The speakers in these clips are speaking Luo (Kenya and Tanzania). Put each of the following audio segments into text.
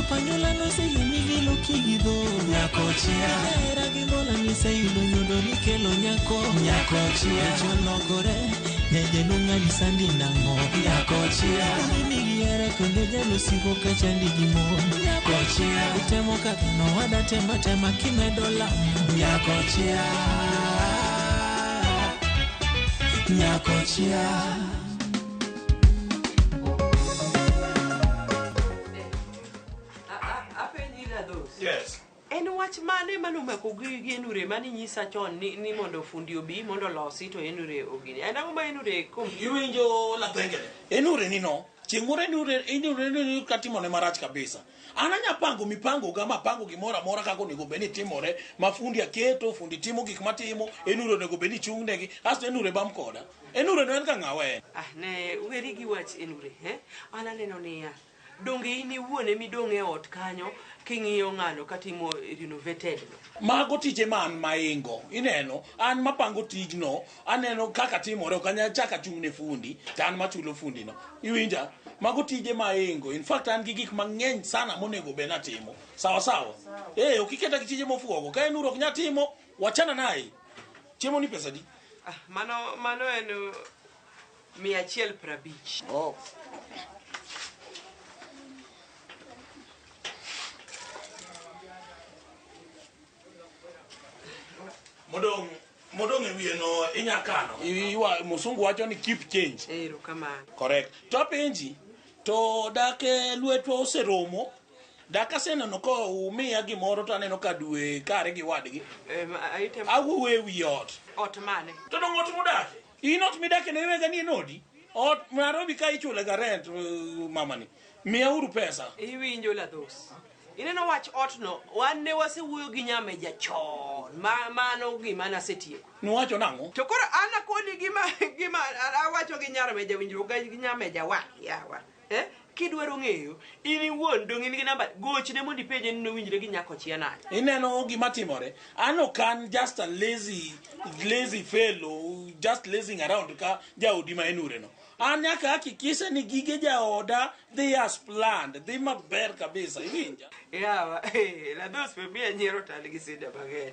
panyola no se yimi lo kido Kochia era gimbola ni se yudo nyundo ni kelo nyako Kochia jologore nyeje lunga ni sandi nango Kochia ni yere konde jalo sigo kachandi jimo Kochia utemo kabino wada tema kimedola Kochia Kochia Yes. En wach mane manumako gi enure mani nyisa chon ni mondo fundi obi mondo losi to enure ogini. En ang'o ma enure kom? Iwinjo la pengele. Enure ni no. Chingore enure ni katimo ne marach kabisa. Ananya pango mipango gama pango gimora mora kako nego beni timore mafundi aketo fundi timo gik matimo enure nego beni chungnegi asto enure bam koda. Enure no en ka ngawe. Ne weri gi wach enure ananeno niya donge ini wuone midonge ot kanyo king'iyo ng'ano katimo renovated no. Mago tije man maingo ineno an mapango tijno aneno kaka timore okanya chaka chungne fundi tan machulo fundi no iwinja mago tije maingo in fact an gi gik mang'eny sana monego bena timo sawa okiketa tije mofuogo ka enuro ok nyatimo wachana naye chiemo ni pesa di mano en 150. Oh. Modong ewie no inyakano. Iwa musungu wacho ni keep change. Ero kamano. Correct. To penji to dake lwetwa oseromo. Daka sena no ko umiya gimoro to aneno ka dwe kare gi wadgi. Awuwe wi ot. Ot mane? To dong ot mudake. Inot midake ne wega ni nodi. Ot Nairobi ka ichule ga rent mamani. Miya uru pesa. Iwinjo la dos. Ineno wach ot no wan ne wasewuoyo gi Nyameja chon mano gima nasetieko. Nuwacho nango? To koro ana koni gima awacho gi Nyameja winjruok gi Nyameja yawa. Kidwaro ng'eyo ini wuon dong in gi namba gochne mondo ipenje ni winjre gi Kochia nade. Ineno gima timore. Ano kan just a lazy fellow just lazing around ka jaodi ma enure no. Anyaka hakikisha ni gige jaoda they as planned they maber kabisa iwinja. Yawa la dos pe bia nyero tali gi sida bageni.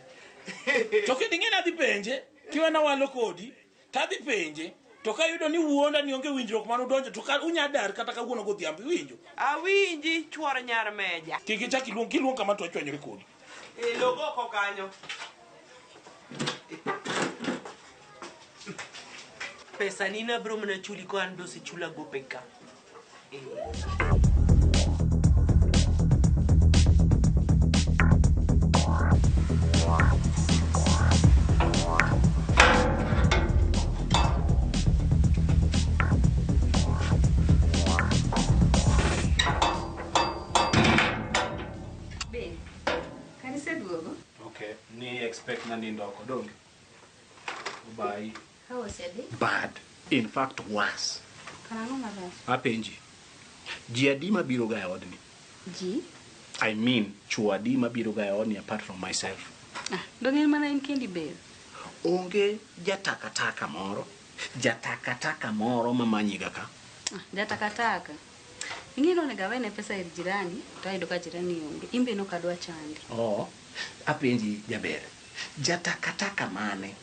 To kidingena dhi penje kiwa na walo kodi tadhi penje to ka yudo ni wuonda ni onge winjruok mano donjo to ka unya dar kata ka wuono godhiambi winjo. Awinji chuor Nyarmeja. Kiki chaki kiluong kama to chwanyore kodi. Logo ko kanyo. Pesa nina bro mna chuli ko ando se chula go peka. Okay, ni expect na nindo ko dong. Bye. How was your day? Bad. In fact, worse. Kanano maras? Apenji. Jiadima biro ga odni. Ji? I mean, chuadima biro ga odni apart from myself. Dongin mana in kendi bel. Onge jatakataka moro. Jatakataka moro mamanyiga ka. Jatakataka. Ingino ne gawene pesa ir jirani, taido ka jirani onge. Imbe no kadwa chandi. Oh. Apenji jaber. Jatakataka mane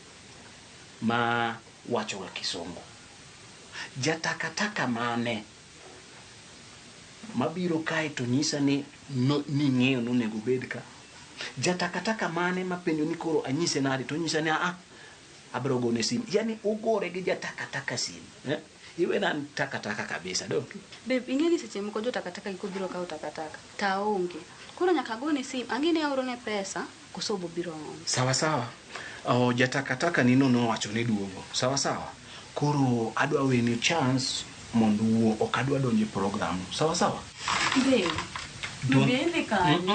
ma wacho ga Kisungu. Jatakataka mane mabiro kae to nyisa ni ng'eyo no nego bed ka. Jatakataka mane mapenjo ni koro anyise nade to nyisa ni abro gone sim. Yani ugore gi jatakataka sim. Iwe nan takataka kabisa do. Babe, ingeni seche moko jo takataka iko biro ka takataka. Taonge. Koro nyaka gone sim. Angine aorone pesa kosobo biro on. Sawa. Jatakataka nino no wacho ni duogo. Sawa. Koro adwa weni chance mondo wuo okadwa donje program. Sawa. Babe. Bebe kani.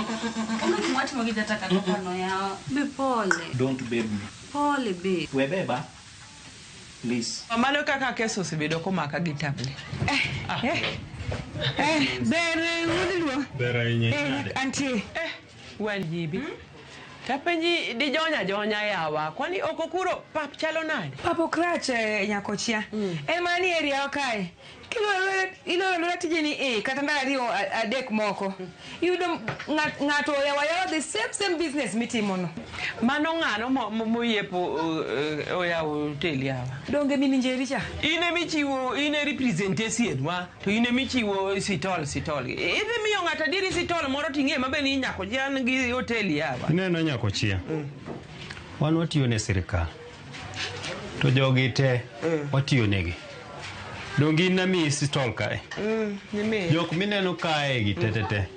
Onge mwati mwagi jatakataka no ya. Be pole. Don't babe me. Pole babe. We beba. Please. Mano kaka keso sibedo komaka gi tablet. Bere udilwa. Bere nye. Anti. Well jibi. Tapenji di jonya yawa. Kwani okokuro pap chalo nade? Papo krache Nyakochia. En mani area okae. ilo lura tijeni kata ndara ariyo adek moko yudo ng'ato yawa the same business mitimono mano ng'ano moyepo oyawo hotel yawa donge mini njeri cha ine michiwo ine representation wa to ine michiwo sitol idhi miyo ng'ato diri sitol moro ting'e mabe ni nyako jan gi hotel yawa ineno nyako chia wan watiyo ne sirikal to jogi te watiyo negi dongi nami sitol kae jok mineno kae gi tetete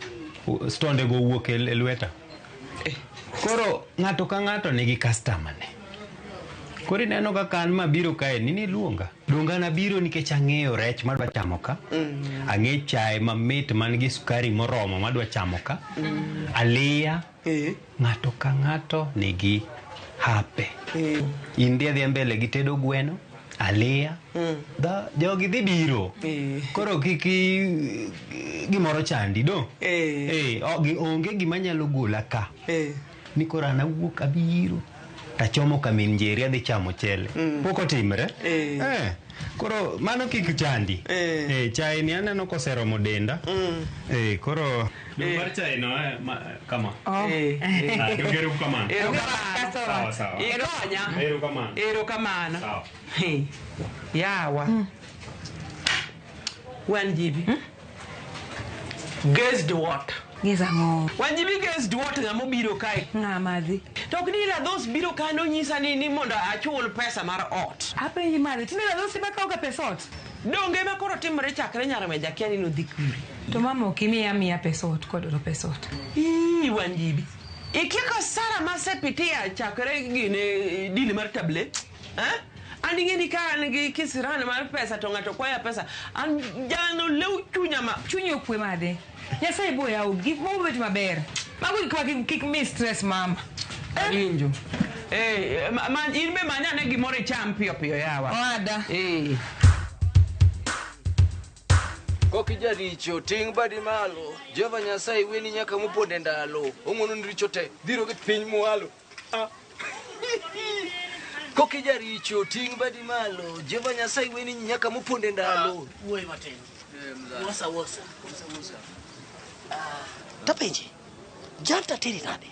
stonde go wuok e lweta koro ng'ato ka ng'ato nigi customer ne koro ineno ka kan mabiro kae nini luonga donga nabiro nikech ang'eyo rech madwa chamo ka ang'e chae mamit man gi sukari moromo madwa chamo ka aliya ng'ato ka ng'ato nigi hape indi adhi mbele gi tedo gweno aliya jogi dhi biro koro kiki gimoro chandi do onge gima nyalo gola ka ni koro an awuok abiro tachomo kamin njeri adhi chamo chele pok otimre koro mano kik chandi chai ni aneno koseromo denda koro mar chai no kama ero kamano ero kamano yawa wan jibi guess what ngizango wanjibi guess what ngamo biro kae ng'amadhi to kidira thos biro kano nyisa ni mondo achul pesa mar ot apenji madhi tinira thos baka ka pesot donge ma koro timre chakre nyara meja kia ni no dhikuri to mama okimiya pesot kodoro pesot wanjibi ikiko sara masepitia chakre gine dili mar tablet andi ngeni ka ngi kisirani mar pesa to ngato kwaya pesa an jano lew chunyi okwe made Nyasaye boya give mo bet maber mago kwa kik me stress mama winjo man inbe manya ne gimore champion pio yawa ada Kochia richo ting badi malo Jehova Nyasaye weni nyaka muponde ndalo ongono ndiricho te dhiro gi piny mwalo Kochia richo ting badi malo Jehova Nyasaye weni nyaka muponde ndalo Woi matin wosa tapenji janta tiri nade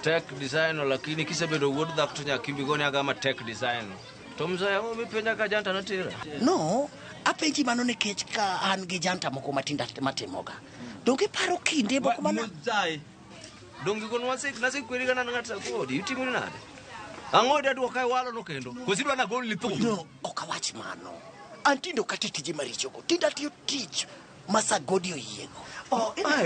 tech design lakini kisebedo wuod dhak to nyakimbi goni agama tech design to mzaya mi penja ka janta natira no apenji mano nikech ka an gi janta moko matinda matimoga donge paro kinde moko mana mzai donge gon nasi kweri kana ngata kodi itimo nade ang'o dadu kai walo no kendo kosidwa na gol lithu no okawach mano antindo katitije maricho go tinda tiyo tich masagodio yiego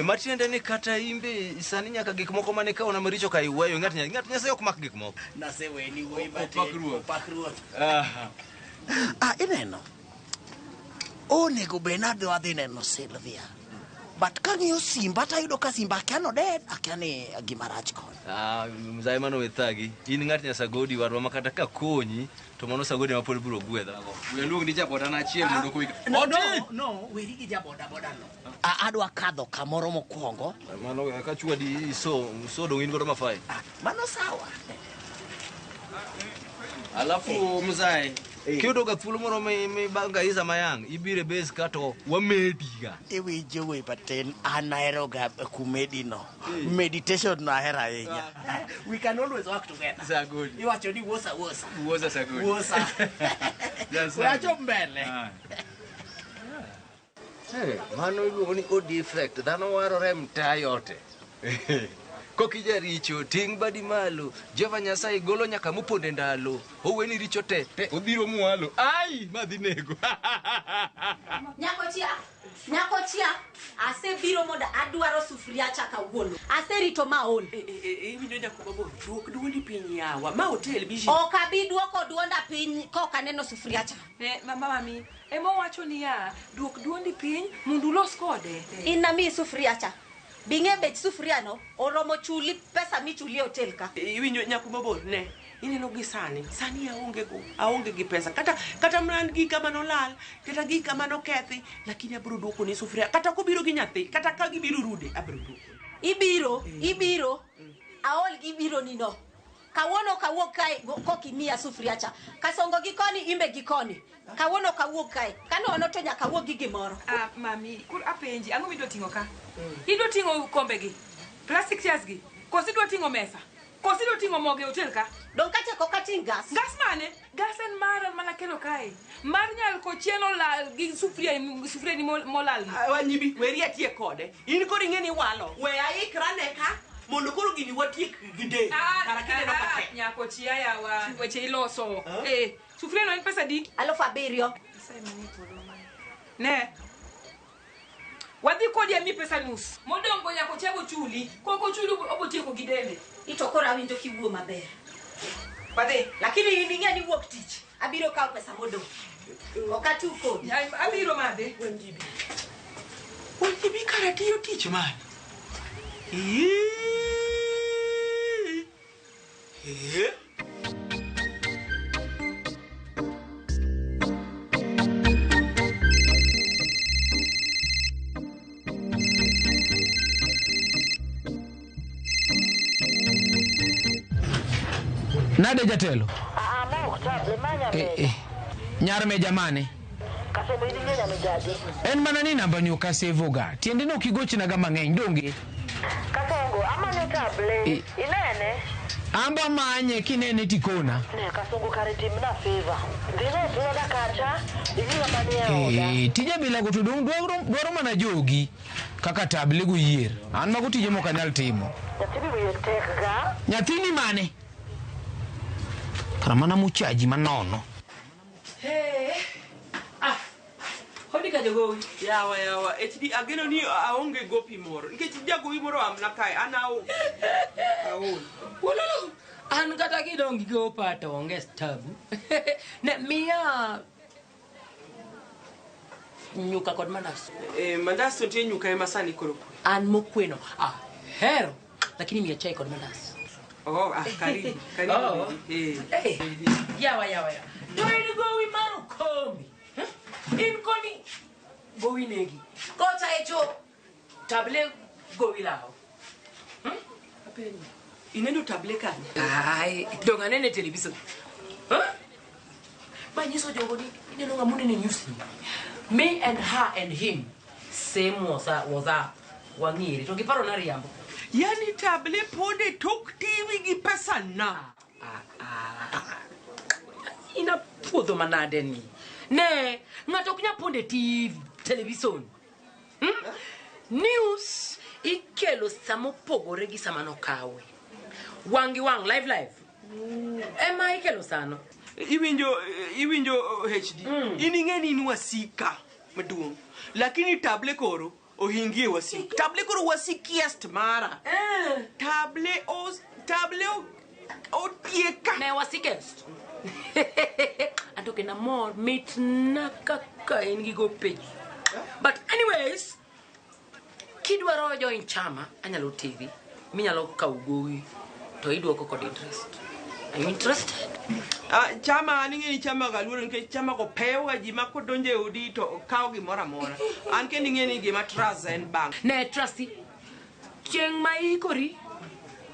matiende ni kata imbe sani nyaka gik moko mane kaona maricho kai weyo ng'at Nyasaye ok mak gik moko naseweni woi pakruoth ineno onego benado adhi neno Sylvia but kang'iyo simba tayudo ka simba akia dead akia ni gimarach kon mzai mano wethagi in ng'at Nyasagodi warwa makata ka konyi to mano Sagodi mapod biro gwedha weluong ni jaboda na achiel mondo koik no weri gi jaboda no adwa kadho kamoro mokwongo mano ka chwadi so dong in godo mafai mano sawa alafu mzai kiyudo ga thuolo moro mi banga iza mayang ibire base kato wamediga iwinjo we paten anaero ga kumedi no meditation no ahera ahinya we can always work together Sagodi iwacho ni wosa Sagodi wacho mbele mano iluongo ni odi effect dhano warore mta yote Kochia richo ting badi malo Jehova Nyasaye golo nyaka muponde ndalo oweni richo te odhiro mwalo ai madhi nego Nyakochia ase biro moda adwaro sufuria chaka wuono ase rito maon winjo nyakubabo duok duondi piny yawa ma hotel bishi okabi duoko duonda piny koka neno sufuria cha mama mi emo wacho ni ya duok duondi piny mundu los kode inna mi sufuria cha binge bech sufuria no oromo chuli pesa michuli hotel ka winjo nyakubabo ne ineno gi sani aonge gi pesa kata man gi kama no lal kata gi kama no kethi lakini abro duoko ni sufuria kata ko biro gi nyathi kata ka gibiro rude abro duoko ibiro aol gibiro ni no Kawuono kawuok kae kokimiya sufria cha. Kasongo gi koni imbe gi koni. Kawuono kawuok kae. Kanono to nyaka wuog gi gimoro. Mami, kur apenji, ang'o midwa ting'o ka? Idwa ting'o kombe gi, plastic chairs gi, kosi idwa ting'o mesa, kosi idwa ting'o moge hotel ka? Dong kacha ko kating gas. Gas mane? Gas en mara mana kelo kae. Mar nyal Kochia lal gi sufria ni molal. Wanyibi, weri atie kode. In kodi ng'eni walo. We aikra ne ka. Mondo koro gini watiek gide. Karakine no kate. Nya Kochia yawa. Weche iloso. Sufria no en pesa di? 7,000. Ne. Wadhi kodi ami pesa nus. Modongo nya Kochia go chuli. Koko chuli obotieko gidele. Itokora winjo kiwuo maber. Wadhi. Lakini ing'eni wuok tich. Abiro kawo pesa modong'. Okatu kodi. Abiro madhe. Wanyibi karatiyo tich man. Nade jatelo? Nyar me jamane. En mana ni namba ni ukasevoga. Tiende no kigochina ga mang'eny donge. Kasongo amane table. Inene? Amba manye kinene tikona. Ne kasongo kare timna favor. Dino tuoda kacha. Ivinga mane oda. Tija bila go tudong dwaro mana jogi. Kaka table go yier. An mago tije moko anyal timo. Nyatini wiye tek ga. Nyathini mane? Karamana muchaji manono. Hodi ka jogowi. Yawa. HD ageno ni aonge gopi moro. Nikech jagowi moro amna kae anao. Wololo. An kata kidongi go pato onge stabu. Ne mia nyuka kod mandas. Mandas to tie nyuka ema sani koro. An mokweno. Hero. Lakini mia chai kod mandas. Karibu. Yawa. Doini gowi maro kombi. In koni gowi negi. Kocha echo table gowi lao. Apeni. Inendo table kani? Ai, donga nene television. Banyiso jogo ni ineno ngamunde ne news. Me and her and him same was wangiri. To giparo na riambo. Yani table pode tok TV gi pesa na. Ina puodho manade ni. Ne, ngato kunya ponde TV television. News ikelo samo pogore gi samano kawe. Wangi live. Ema ikelo sano. Iwinjo HD. Iningeni ni wasika maduong. Lakini table koro ohingie wasika. Table koro wasikiest mara. Table o tieka. Ne wasikest. Atoke na more meet na kaka ingi go page. But anyways, kidwaro join chama anyalo TV. Minyalo kaugowi to idwoko kod interest. Are you interested? Chama aningeni chama galuoro nke chama ko pewa ji mako donje udi to kawo gimoro amora. An ke ningeni gima trust and bank. Ne trusty. Chieng maikori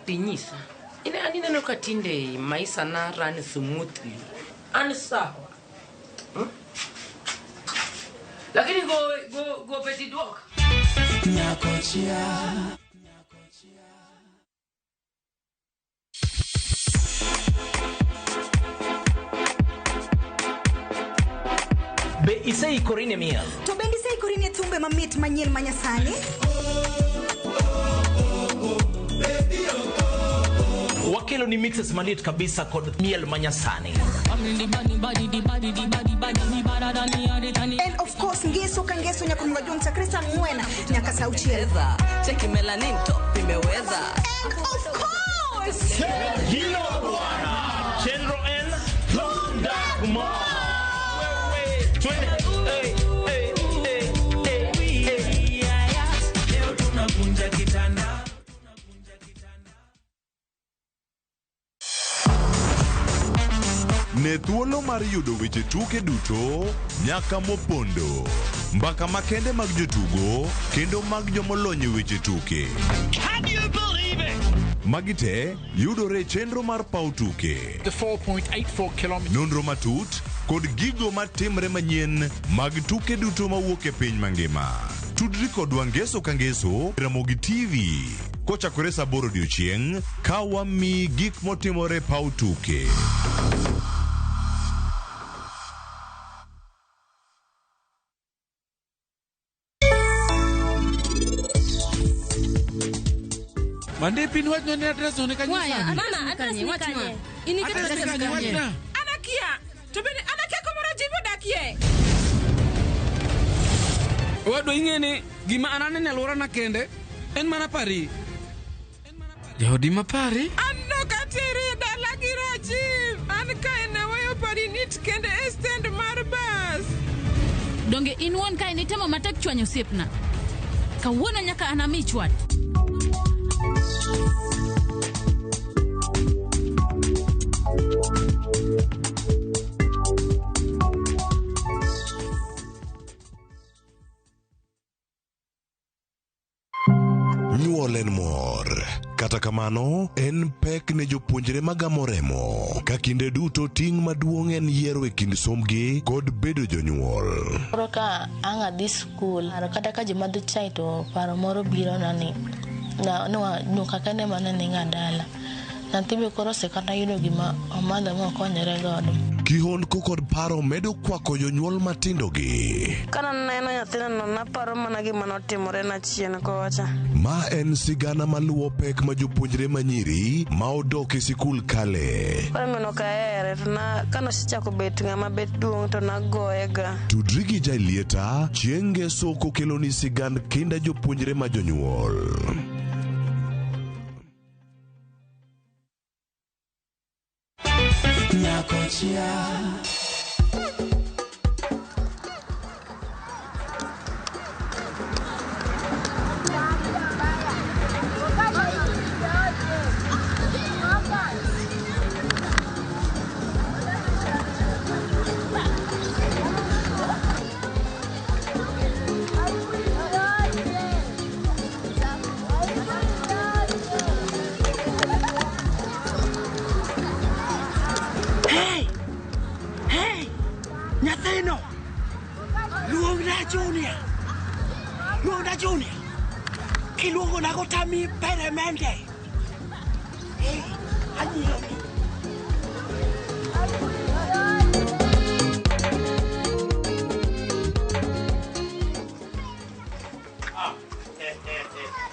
tinyisa. Ineno ka tinde maisha na run smoothly. Ani sawa. Lakini go peti dwok. Kochia. Be isei korine miel. To bendi sei korine tumbe mamit manyien manyasani. Wakelo ni mixes malit kabisa kod miel manyasani. And of course ngeso nyaka mngajumta Krista Mwena nyaka sauchieza. Cheki melanin top imeweza. And of course Hilo bwana. Chendro N. Dagma. Ne thuolo mar yudo weche tuke duto nyaka mopondo. Mbaka makende mag jotugo kendo mag jomolony weche tuke. Can you believe it? Magite yudore chenro mar paw tuke. The 4.84 kilometers. Nonro matut kod gigo matimre manyien mag tuke duto mawuok e piny mangima. Tudri kodwa ngeso ka ngeso Ramogi TV kochakore saa 8 odiechieng' ka wami gik motimore paw tuke. Mande pin wachno ni adres no ne kanyo sani. Mana adres ni kanye. Ini kata adres ni kanye. Anakia. To bende anakia komoro jibo dakie. Wado ing'eni gima anane nyalora na kende en mana pari. Jodi ma pari? Anno katiri dala girajim. An ka ina wayo pari nit kende stand mar bus. Donge inwon ka initemo matek chwanyo siepna. Kawuono nyaka anami chwat. Nyuol en mor. Kata kamano, en pek ne jopuonjre magamo remo. Ka kinde duto ting' maduong' en yiero e kind somgi kod bedo jonyuol. Koro ka ang' adhi skul, kata ka jimadho chai to paro moro biro nani. Nyuka kende mana ni ng'adala. Nanti be koro sekata yudo gima omadho ma okonyore godo. Kihondko kod paro medo kwako jonyuol matindo gi. Kana neno nyathina no naparo mana gima notimore na chien kocha. Ma en sigana maluwo pek ma jopuonjre manyiri ma odok e sikul kale. Koro meno ka ere to na kano sichako bet ng'ama bet duong' to nagoyega. Tudri gi Jailieta chieng' ngeso kokelo ni sigand kinda jopuonjre ma jonyuol. Kochia. Luonga Junior. Kiluongo na gotami peremende. Anyiomi.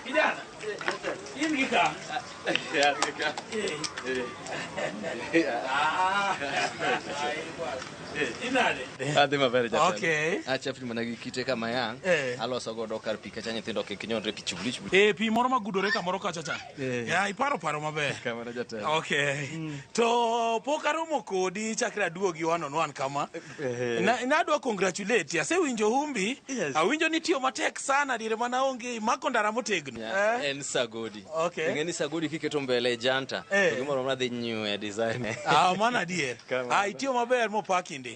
Kijana. Hivi kika. Adhi maber jatelo. Okay. Acha pima na gikite kama yang. Aloso godo kar pika cha nyithindo ke kinyonre pi chubli. Pi moro magudore kamoro kacha cha. Ya iparo maber. Kamano jatelo. Okay. To pokaromo kodi chakre aduogi one on one kama. Nadwa congratulate. Asewinjo humbi. Awinjo ni tiyo matek sana dire mana onge mako ndara motegno. En sagodi. Okay. Ngeni sagodi kiketo mbele janta. Gimoro na dhi nyue design. Mana dier. Itiyo maber mo pakinde.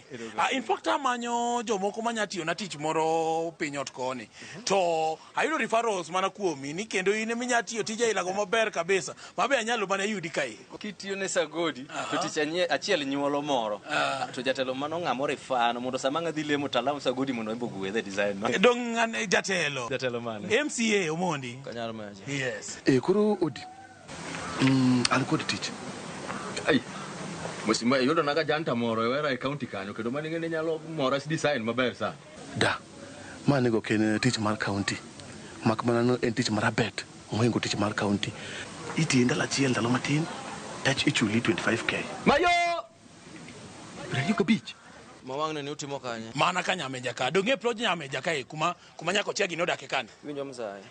In fact amanyo jomoko manyatiyo na tich moro pinyot koni. To ayudo referrals mana kuomi ni kendo ine minyatiyo tija ilago maber kabisa. Mabe anyalo mana yudi kai. Kitiyo ne sagodi to tich achiel nyuolo moro. To jatelo mano ng'amo refano mondo sama ngadhi lemo talamu sagodi mondo imbo gwedhe design no. Dong jatelo. Jatelo mane? MCA Omondi. Kanyalo maje. Yes. Koro odi. An kod tich. Ai. Mosima yudo naga janta moro e county kanyo kendo mane ngene nyalo moro as design maber sa. Da. Mane go ken tich mar county. Mak mana no en tich mar bet. Mohingo tich mar county. Iti ndala chiel ndalo matin. Tach ichuli 25k. Mayo. Ready ko beach. Mawang ne utimo kanya. Mana kanya meja ka. Donge proje nyameja ka kuma nyako chia gino dake kan. Winjo mzai.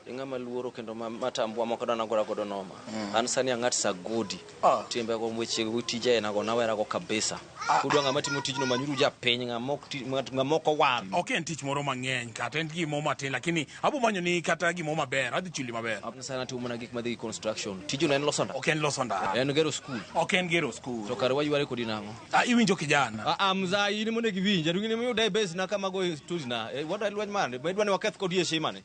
Inga maluoro kendo matambwa moko dana gora godo noma. An sani ang'at sagodi. Timbe go mweche utije na go nawera go kabisa. Kudwa ng'ama timo tijno manyuru ja peny ng'amoko wan. Okay, en tich moro mang'eny kata en gimo matin lakini abo manyo ni kata gimo maber, adhi chuli maber. Apna sana timo na gik madhi construction. Tijno en losonda. Okay, en losonda. En gero school. Okay, en gero school. To kare wayuare kodi nango. Iwinjo kijana. Mzai na in mondo giwinja rungine mi dai base na kama go tuzna wada lweny mane bedwa ne waketh kod yeshe mane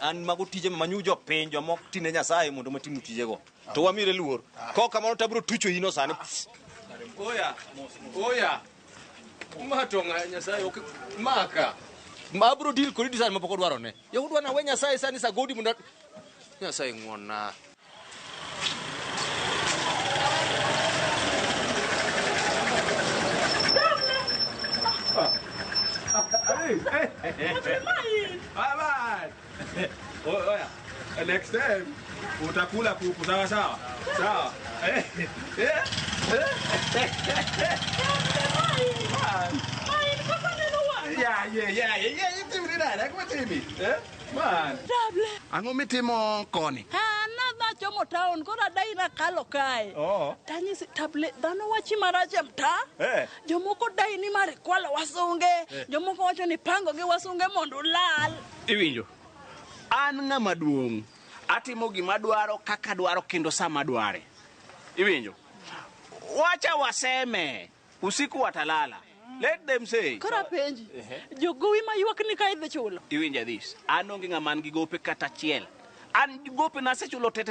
an mago tije manyujo penjo mok tine nyasaye mondo matimu tije go to wamire luor ko kamano tabro tucho ino sane oya matonga nyasaye ok maka mabro deal kodi design mapoko dwaro ne yo udwa na we nyasaye sani sagodi mondo nyasaye ngona Oya, next time utakula kuku sawa sawa. Sawa. Ang'o mitimo koni? Nadha chomo town kora dai na kalo kae. Tanyisi table dhano wachi marache mta. Jomoko dai ni mari kwala wasunge. Jomoko wacho ni pango gi wasunge mondo lal. Iwinjo. An ng'ama duong'. Atimo gima dwaro kaka dwaro kendo sama dware. Iwinjo. Wacha waseme usiku watalala. Let them say. Kora penji. Jogowi mayuak ni ka idhi chulo. Iwinja this. An onge ng'ama an gi gope kata chiel. An gope na sechulo te.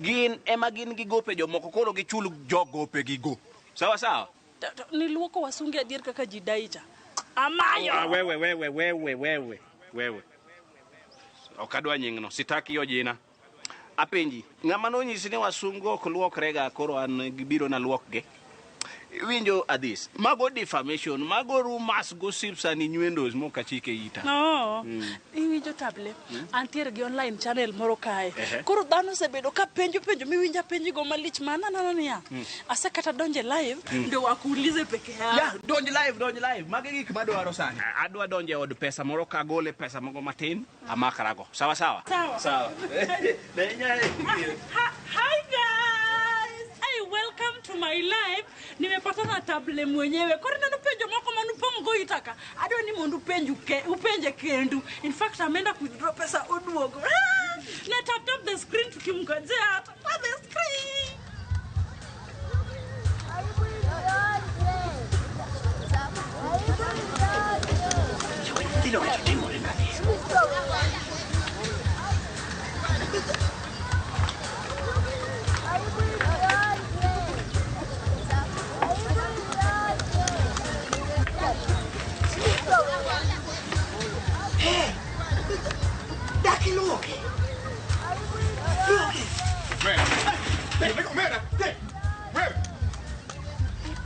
Gin ema gin gi gope jomoko koro gichul jogope gi go. Sawa sawa. Niluoko wasunge adier kaka jidaicha. Amayo. Wewe. Okadwa nyingno. Sitaki yo jina. Apenji. Ng'ama nonyisi ni wasungo ok luokrega koro an gibiro na luokge. Winjo adis. Mago defamation, mago rumors, gossips and innuendos moka chike ita. No. Iwinjo table. Antiere gi online channel moro kae. Koro dhano sebedo ka penjo miwinja penji go malich mana niya. Asa kata donje live ndio wakuulize peke yao. Ya, donje live. Mage gik madwaro sani. Adwa donje od pesa moro ka gole pesa mogo matin amakarago. Sawa. Sawa. Hi guys. Welcome to my life. Nimepata na table mwenyewe. Kori nanu penjo moko manupongo itaka. Adwa ni mondu upenje kendu. In fact, amenda withdraw pesa oduogo. Na tap the screen tukimngojea. Tap the screen.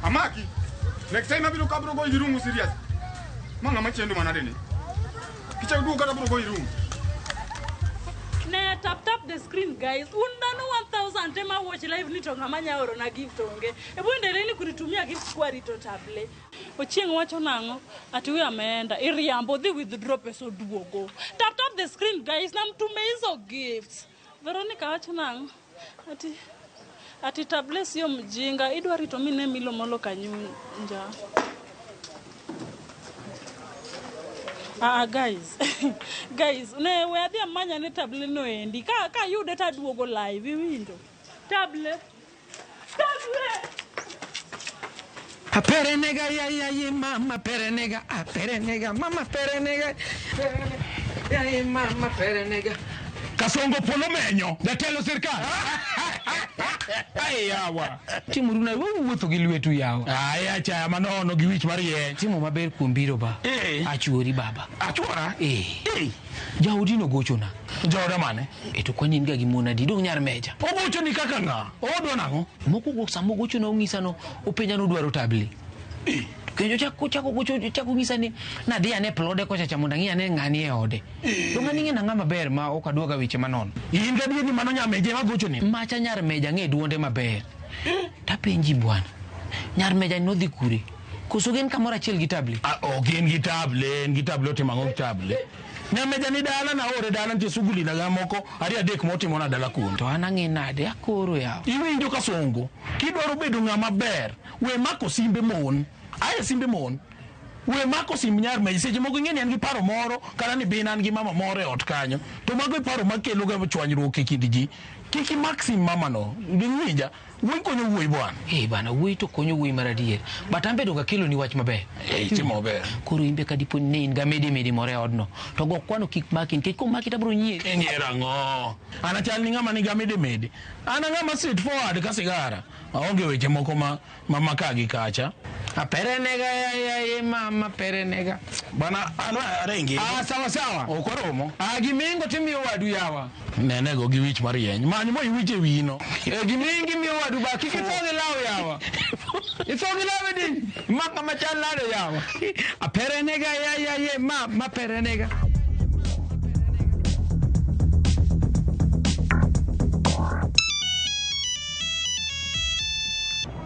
Amaki, next time abiro kabro go irumu serious. Manga machendo manadeni. Kicha du kata bro go irumu. Ne tap the screen guys. Undano 1000 tema watch live nito ngamanya oro na gift onge. Ebwendele ni kunitumia gift kwa rito table. Ochieng wacho nango ati we ameenda iriambo dhi withdraw pesa oduogo. Tap the screen guys na mtume hizo gifts. Veronica wacho nango ati table sio mjinga idwa rito mine milo molo kanyunja. Guys, ne we adhi amanya ne table no endi. Ka yude ta duogo live window. Table. Apere nega ya mama pere nega mama pere nega ya mama pere nega Kasongo polo menyo jatelo sirkal. Ai yawa. Timuruna wuotho gi lwetu yawa. Ai acha manono gi wich marie. Timo maber kuom biro ba. Achuori baba. Achuora? Jaudino gochona. Jauda mane? To kwani nga gi mona di dong nyar meja. Ogocho ni kaka nga. Odwa nango. Moko go samo gocho na ungisa no openja no dwaro tabli. Kenjo chako gocho chako ngisa ni na dia ne plode ko chacha monda ngia ne ngani e ode. To ngani ngi na ngama ber ma okaduoga weche manon. In ga ni mano nya meje ma gocho ni. Macha nyar meja nge duonde maber. Tapenji bwana. Nyar meja no dhi kure. Koso gen kamora chiel gi tabli. Gen gi table otimango table. Nyameja ni dala na ore dala ntie suguli na gamoko ari adek motimo na dala kun. To anange nade akoro yawo. Iwinjo Kasongo. Kidwaro bedo ng'ama ber, we mako simbe mon. Aye simbe mon. We mako sim nyar meja seche moko ng'eni an gi paro moro kana ni bin an gi mama moro e ot kanyo. To mago paro makelo ga chwanyruok e kind ji. kiki maxim mama no winja wuoi konyo wuoi bwana bana wuoi to konyo wuoi maradier but ambe doga kilo ni wach maber timo maber koro imbe ka dipo ne in ga mede more odno to go kwano kik makin kik ko maki tabro nyie nyiera ngo ana chal ni ngama ni ga mede ana ngama straight forward ka sigara aonge weche moko mama kagi kacha aperenega ya mama perenega bana ana rengi sawa okoromo gimingo timiyo wadu yawa nenego gi wich marieny manyo mo wiche wino gimingi miyo wadu ba kiki fogi lawo yawa ifogi lawo din maka machal lado yawa aperenega ya ma perenega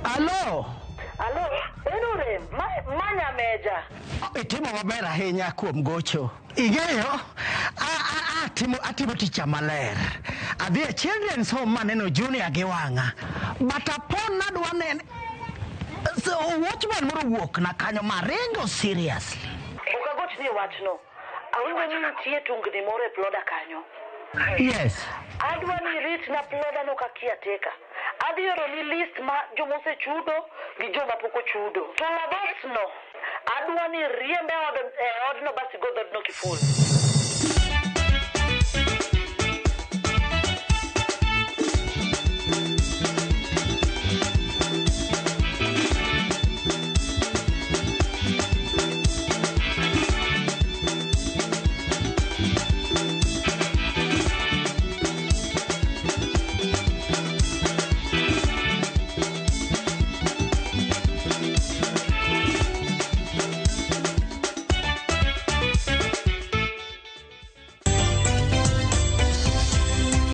Alo, enure, manya meja. Itimo maber ahinya kuom gocho. Ing'eyo, atimo tich maler. Adhi e children's home maneno junior gi wang'a. But upon nadwa nene, so watchman moro wuok na kanyo maringo seriously. Ukagoch ni wachno. Awinjo ni nitie tungni moro e ploda kanyo. Yes. Adwa ni rit na ploda no kakia teka. Adhi oro ni list ma jomose chudo gi joma poko chudo. To labas no. Adwa ni riembe odno basi godhodno kiful.